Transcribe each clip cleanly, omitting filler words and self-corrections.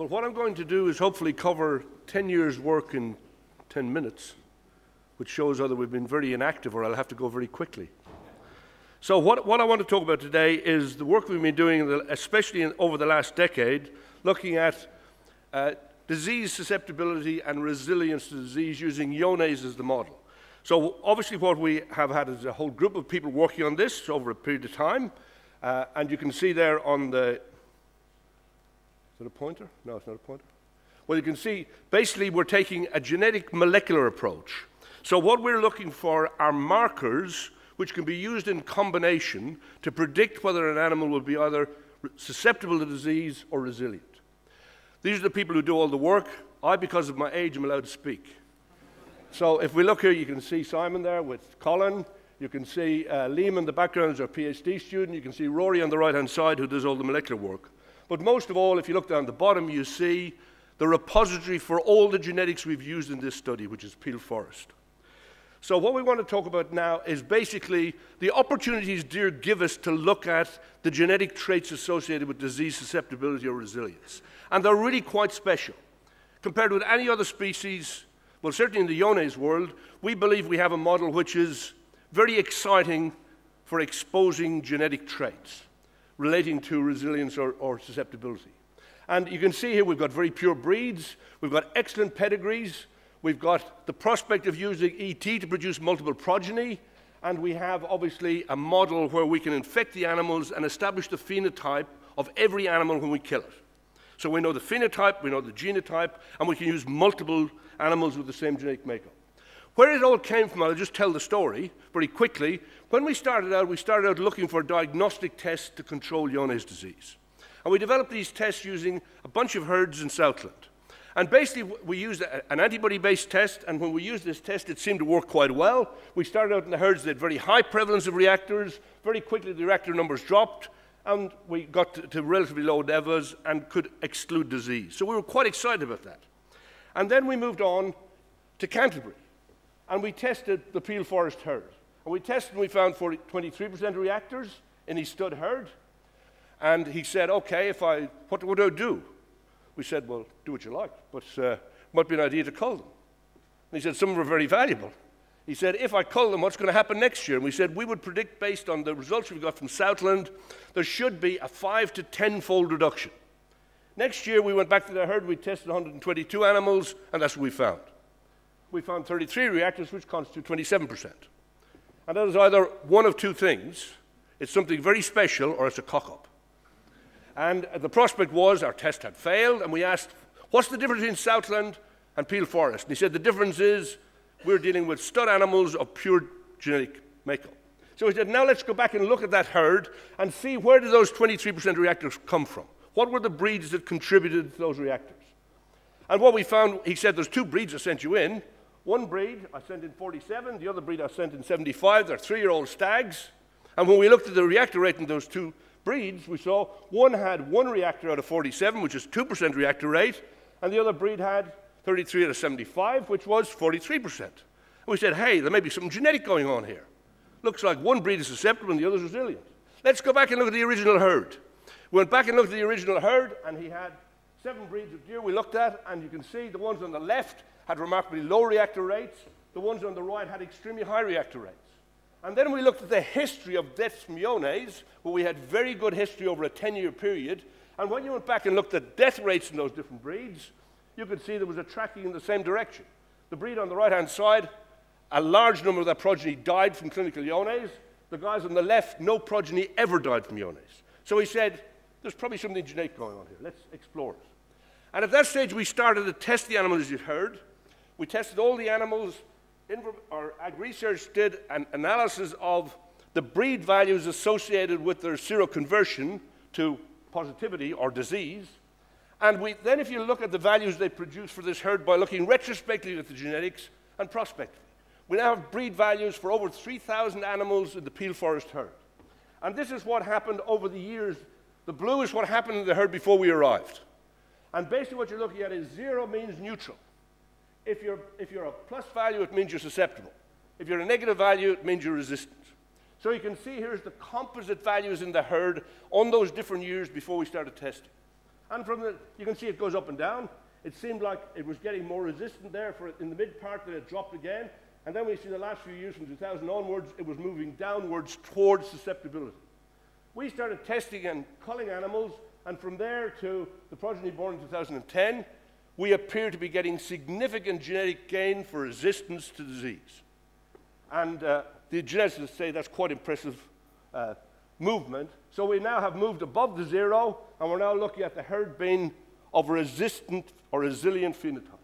Well, what I'm going to do is hopefully cover 10 years' work in 10 minutes, which shows either we've been very inactive or I'll have to go very quickly. So what I want to talk about today is the work we've been doing, especially over the last decade, looking at disease susceptibility and resilience to disease using iones as the model. So obviously what we have had is a whole group of people working on this over a period of time, and you can see there on the, is it a pointer? No, it's not a pointer. Well, you can see basically we're taking a genetic molecular approach. So what we're looking for are markers which can be used in combination to predict whether an animal will be either susceptible to disease or resilient. These are the people who do all the work. I, because of my age, am allowed to speak. So if we look here, you can see Simon there with Colin. You can see Liam in the background is our PhD student. You can see Rory on the right-hand side who does all the molecular work. But most of all, if you look down the bottom, you see the repository for all the genetics we've used in this study, which is Peel Forest. So what we want to talk about now is basically the opportunities Deer give us to look at the genetic traits associated with disease susceptibility or resilience. And they're really quite special. Compared with any other species, well, certainly in the iones world, we believe we have a model which is very exciting for exposing genetic traits relating to resilience or susceptibility. And you can see here we've got very pure breeds, we've got excellent pedigrees, we've got the prospect of using ET to produce multiple progeny, and we have obviously a model where we can infect the animals and establish the phenotype of every animal when we kill it. So we know the phenotype, we know the genotype, and we can use multiple animals with the same genetic makeup. Where it all came from, I'll just tell the story very quickly. When we started out looking for diagnostic tests to control iones disease. And we developed these tests using a bunch of herds in Southland. And basically, we used an antibody-based test, and when we used this test, it seemed to work quite well. We started out in the herds that had very high prevalence of reactors. Very quickly, the reactor numbers dropped, and we got to relatively low levels and could exclude disease. So we were quite excited about that. And then we moved on to Canterbury, and we tested the Peel Forest herd. And we tested, and we found 23% reactors in his stud herd. And he said, okay, what would I do? We said, well, do what you like, but it might be an idea to cull them. And he said, some of them are very valuable. He said, if I cull them, what's going to happen next year? And we said, we would predict, based on the results we got from Southland, there should be a 5 to 10-fold reduction. Next year, we went back to the herd, we tested 122 animals, and that's what we found. We found 33 reactors, which constitute 27%. And that is either one of two things. It's something very special, or it's a cock-up. And the prospect was our test had failed, and we asked, what's the difference between Southland and Peel Forest? And he said, the difference is we're dealing with stud animals of pure genetic makeup. So he said, now let's go back and look at that herd and see where did those 23% reactors come from? What were the breeds that contributed to those reactors? And what we found, he said, there's two breeds I sent you in. One breed I sent in 47, the other breed I sent in 75. They're 3-year-old stags. And when we looked at the reactor rate in those two breeds, we saw one had 1 reactor out of 47, which is 2% reactor rate, and the other breed had 33 out of 75, which was 43%. And we said, hey, there may be something genetic going on here. Looks like one breed is susceptible and the other is resilient. Let's go back and look at the original herd. We went back and looked at the original herd, and he had 7 breeds of deer we looked at, and you can see the ones on the left had remarkably low reactor rates. The ones on the right had extremely high reactor rates. And then we looked at the history of deaths from iones, where we had very good history over a 10-year period. And when you went back and looked at death rates in those different breeds, you could see there was a tracking in the same direction. The breed on the right-hand side, a large number of their progeny died from clinical iones. The guys on the left, no progeny ever died from iones. So he said, there's probably something genetic going on here. Let's explore it. And at that stage, we started to test the animals you'd heard. We tested all the animals. Our ag research did an analysis of the breed values associated with their seroconversion to positivity or disease. And then if you look at the values they produce for this herd by looking retrospectively at the genetics and prospectively, we now have breed values for over 3,000 animals in the Peel Forest herd. And this is what happened over the years. The blue is what happened in the herd before we arrived. And basically what you're looking at is 0 means neutral. If you're a plus value, it means you're susceptible. If you're a negative value, it means you're resistant. So you can see here's the composite values in the herd on those different years before we started testing. And you can see it goes up and down. It seemed like it was getting more resistant there in the mid part, then it dropped again. And then we see the last few years, from 2000 onwards, it was moving downwards towards susceptibility. We started testing and culling animals, and from there to the progeny born in 2010, we appear to be getting significant genetic gain for resistance to disease. And the geneticists say that's quite impressive movement. So we now have moved above the zero, and we're now looking at the herd being of a resistant or resilient phenotype.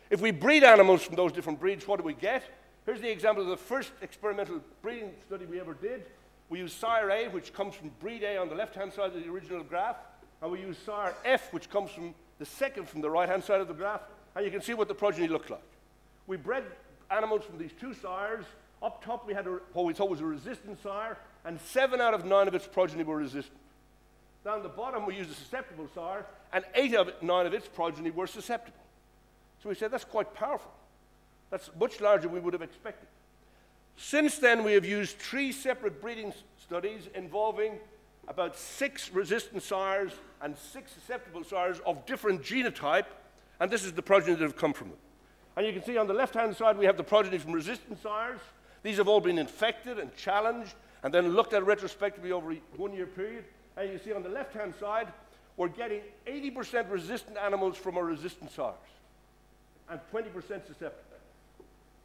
If we breed animals from those different breeds, what do we get? Here's the example of the first experimental breeding study we ever did. We use sire A, which comes from breed A on the left-hand side of the original graph, and we use sire F, which comes from the second from the right-hand side of the graph, and you can see what the progeny looked like. We bred animals from these two sires. Up top, we had what we thought was a resistant sire, and 7 out of 9 of its progeny were resistant. Down the bottom, we used a susceptible sire, and 8 out of 9 of its progeny were susceptible. So we said, that's quite powerful. That's much larger than we would have expected. Since then, we have used 3 separate breeding studies involving about 6 resistant sires and 6 susceptible sires of different genotype, and this is the progeny that have come from them. And you can see on the left-hand side, we have the progeny from resistant sires. These have all been infected and challenged, and then looked at retrospectively over a 1-year period. And you see on the left-hand side, we're getting 80% resistant animals from our resistant sires, and 20% susceptible.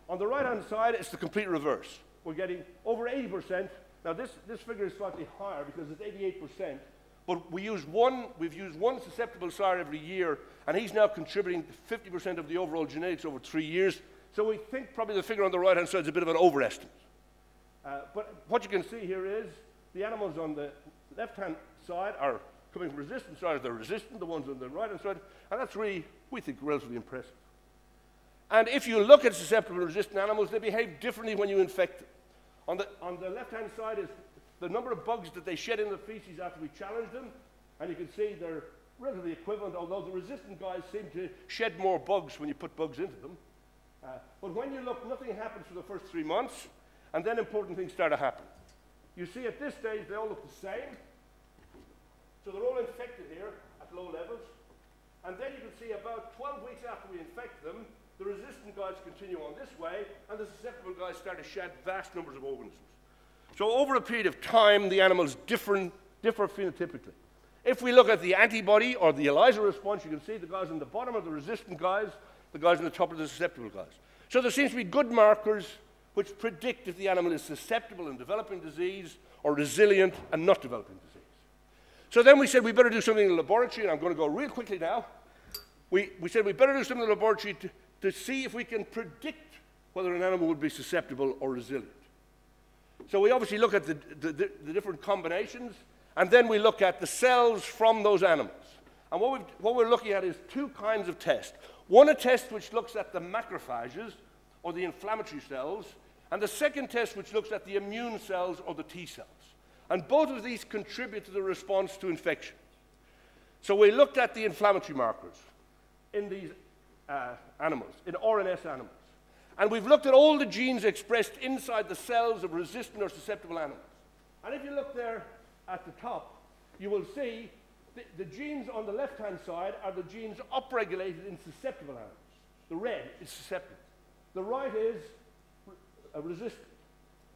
On the right-hand side, it's the complete reverse. We're getting over 80%. Now, this figure is slightly higher because it's 88%, but we've used one susceptible sire every year, and he's now contributing to 50% of the overall genetics over 3 years. So we think probably the figure on the right-hand side is a bit of an overestimate. But what you can see here is the animals on the left-hand side are coming from resistant sires. They're resistant, the ones on the right-hand side, and that's really, we think, relatively impressive. And if you look at susceptible and resistant animals, they behave differently when you infect them. On the left-hand side is the number of bugs that they shed in the feces after we challenge them, and you can see they're relatively equivalent, although the resistant guys seem to shed more bugs when you put bugs into them. But when you look, nothing happens for the first 3 months, and then important things start to happen. You see at this stage they all look the same. So they're all infected here at low levels. And then you can see about 12 weeks after we infect them, the resistant guys continue on this way, and the susceptible guys start to shed vast numbers of organisms. So over a period of time, the animals differ phenotypically. If we look at the antibody or the ELISA response, you can see the guys on the bottom are the resistant guys, the guys on the top are the susceptible guys. So there seems to be good markers which predict if the animal is susceptible and developing disease or resilient and not developing disease. So then we said we better do something in the laboratory, and I'm going to go real quickly now. We said we better do something in the laboratory to see if we can predict whether an animal would be susceptible or resilient. So we obviously look at the different combinations, and then we look at the cells from those animals. And what we're looking at is 2 kinds of tests. One, a test which looks at the macrophages, or the inflammatory cells, and the second test which looks at the immune cells, or the T cells. And both of these contribute to the response to infection. So we looked at the inflammatory markers in these animals, in RNS animals. And we've looked at all the genes expressed inside the cells of resistant or susceptible animals. And if you look there at the top, you will see the genes on the left-hand side are the genes upregulated in susceptible animals. The red is susceptible. The right is resistant.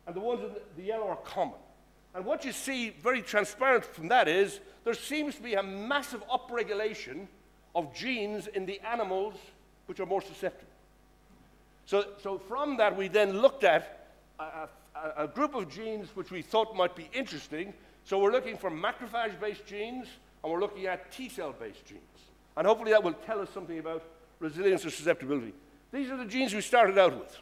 And the ones in the yellow are common. And what you see very transparent from that is there seems to be a massive upregulation of genes in the animals which are more susceptible. So from that, we then looked at a group of genes which we thought might be interesting. So we're looking for macrophage-based genes, and we're looking at T-cell-based genes. And hopefully that will tell us something about resilience or susceptibility. These are the genes we started out with.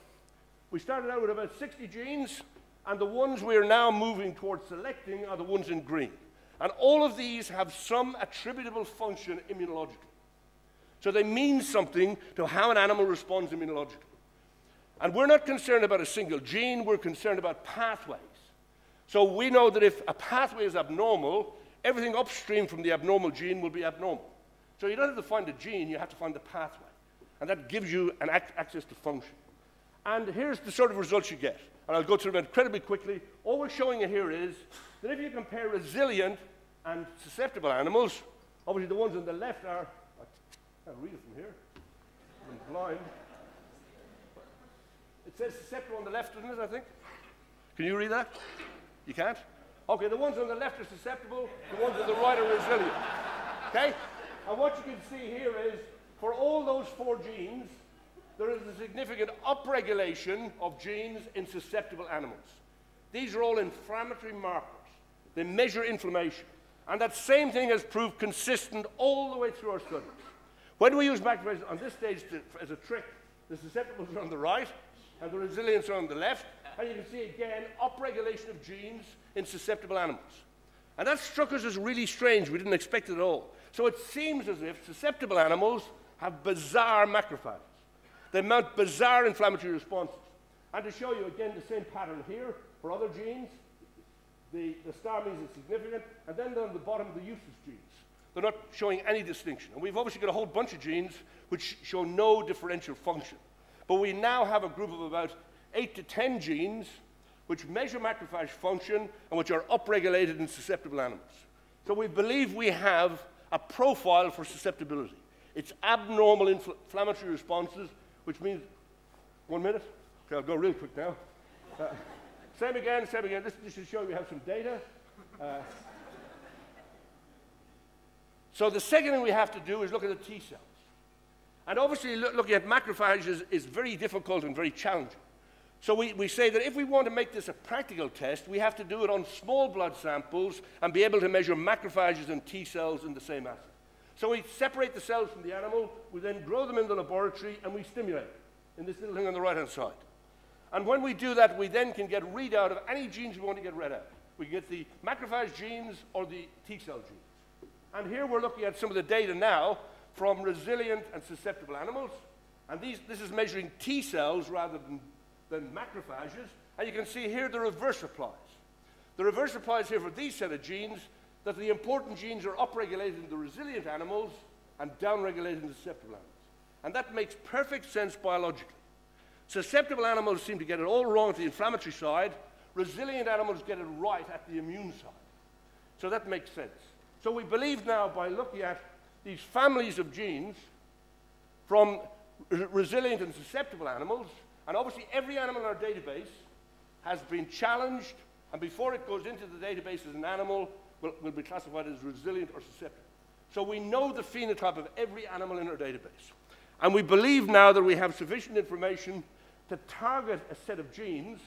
We started out with about 60 genes, and the ones we're now moving towards selecting are the ones in green. And all of these have some attributable function immunologically. So they mean something to how an animal responds immunologically. And we're not concerned about a single gene, we're concerned about pathways. So we know that if a pathway is abnormal, everything upstream from the abnormal gene will be abnormal. So you don't have to find a gene, you have to find the pathway. And that gives you an access to function. And here's the sort of results you get. And I'll go through them incredibly quickly. All we're showing you here is that if you compare resilient and susceptible animals, Obviously, the ones on the left are, I can't read it from here, I'm blind. It says susceptible on the left, doesn't it, I think? Can you read that? You can't? Okay, the ones on the left are susceptible, the ones on the right are resilient. Okay? And what you can see here is, for all those 4 genes, there is a significant upregulation of genes in susceptible animals. These are all inflammatory markers. They measure inflammation. And that same thing has proved consistent all the way through our studies. When we use macrophages on this stage as a trick, the susceptibles are on the right and the resilients are on the left. And you can see again upregulation of genes in susceptible animals. And that struck us as really strange. We didn't expect it at all. So it seems as if susceptible animals have bizarre macrophages. They mount bizarre inflammatory responses. And to show you again the same pattern here for other genes, the star means it's significant, and then on the bottom, the useless genes. They're not showing any distinction. And we've obviously got a whole bunch of genes which show no differential function. But we now have a group of about 8 to 10 genes which measure macrophage function and which are upregulated in susceptible animals. So we believe we have a profile for susceptibility. It's abnormal inflammatory responses, which means, 1 minute? Okay, I'll go real quick now. Same again, same again. This should show we have some data. So the second thing we have to do is look at the T cells. And obviously looking at macrophages is very difficult and very challenging. So we say that if we want to make this a practical test, we have to do it on small blood samples and be able to measure macrophages and T cells in the same assay. So we separate the cells from the animal, we then grow them in the laboratory, and we stimulate in this little thing on the right-hand side. And when we do that, we then can get readout of any genes we want to get read out. We can get the macrophage genes or the T cell genes. And here we're looking at some of the data now from resilient and susceptible animals. And this is measuring T cells rather than macrophages. And you can see here the reverse applies. The reverse applies here for these set of genes, that the important genes are upregulated in the resilient animals and downregulated in the susceptible animals. And that makes perfect sense biologically. Susceptible animals seem to get it all wrong at the inflammatory side. Resilient animals get it right at the immune side. So that makes sense. So we believe now, by looking at these families of genes from resilient and susceptible animals, and obviously every animal in our database has been challenged, and before it goes into the database as an animal, will be classified as resilient or susceptible. So we know the phenotype of every animal in our database. And we believe now that we have sufficient information to target a set of genes.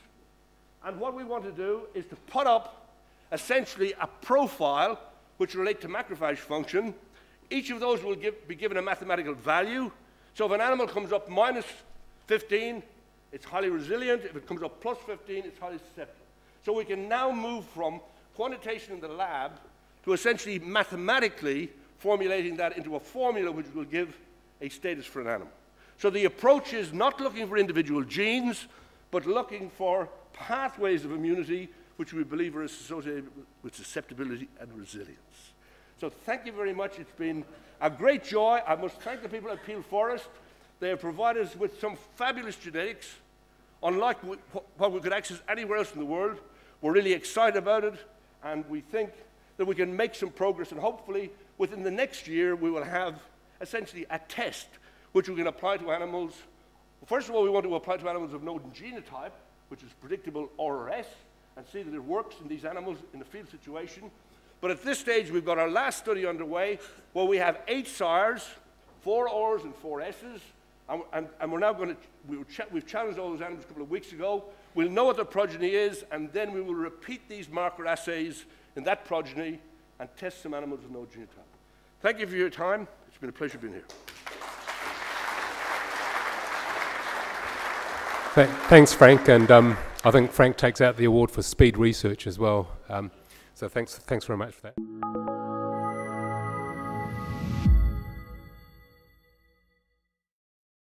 And what we want to do is to put up essentially a profile which relate to macrophage function. Each of those will be given a mathematical value. So if an animal comes up minus 15, it's highly resilient. If it comes up plus 15, it's highly susceptible. So we can now move from quantitation in the lab to essentially mathematically formulating that into a formula which will give a status for an animal. So the approach is not looking for individual genes, but looking for pathways of immunity which we believe are associated with susceptibility and resilience. So thank you very much. It's been a great joy. I must thank the people at Peel Forest. They have provided us with some fabulous genetics, unlike what we could access anywhere else in the world. We're really excited about it, and we think that we can make some progress, and hopefully within the next year we will have essentially a test which we can apply to animals. First of all, we want to apply to animals of known genotype, which is predictable RRS, and see that it works in these animals in a field situation. But at this stage, we've got our last study underway where we have 8 sires, 4 Rs and 4 Ss, and we're now going to, we've challenged all those animals a couple of weeks ago. We'll know what the progeny is, and then we will repeat these marker assays in that progeny and test some animals with no genotype. Thank you for your time. It's been a pleasure being here. Thanks, Frank, and I think Frank takes out the award for speed research as well. So thanks very much for that.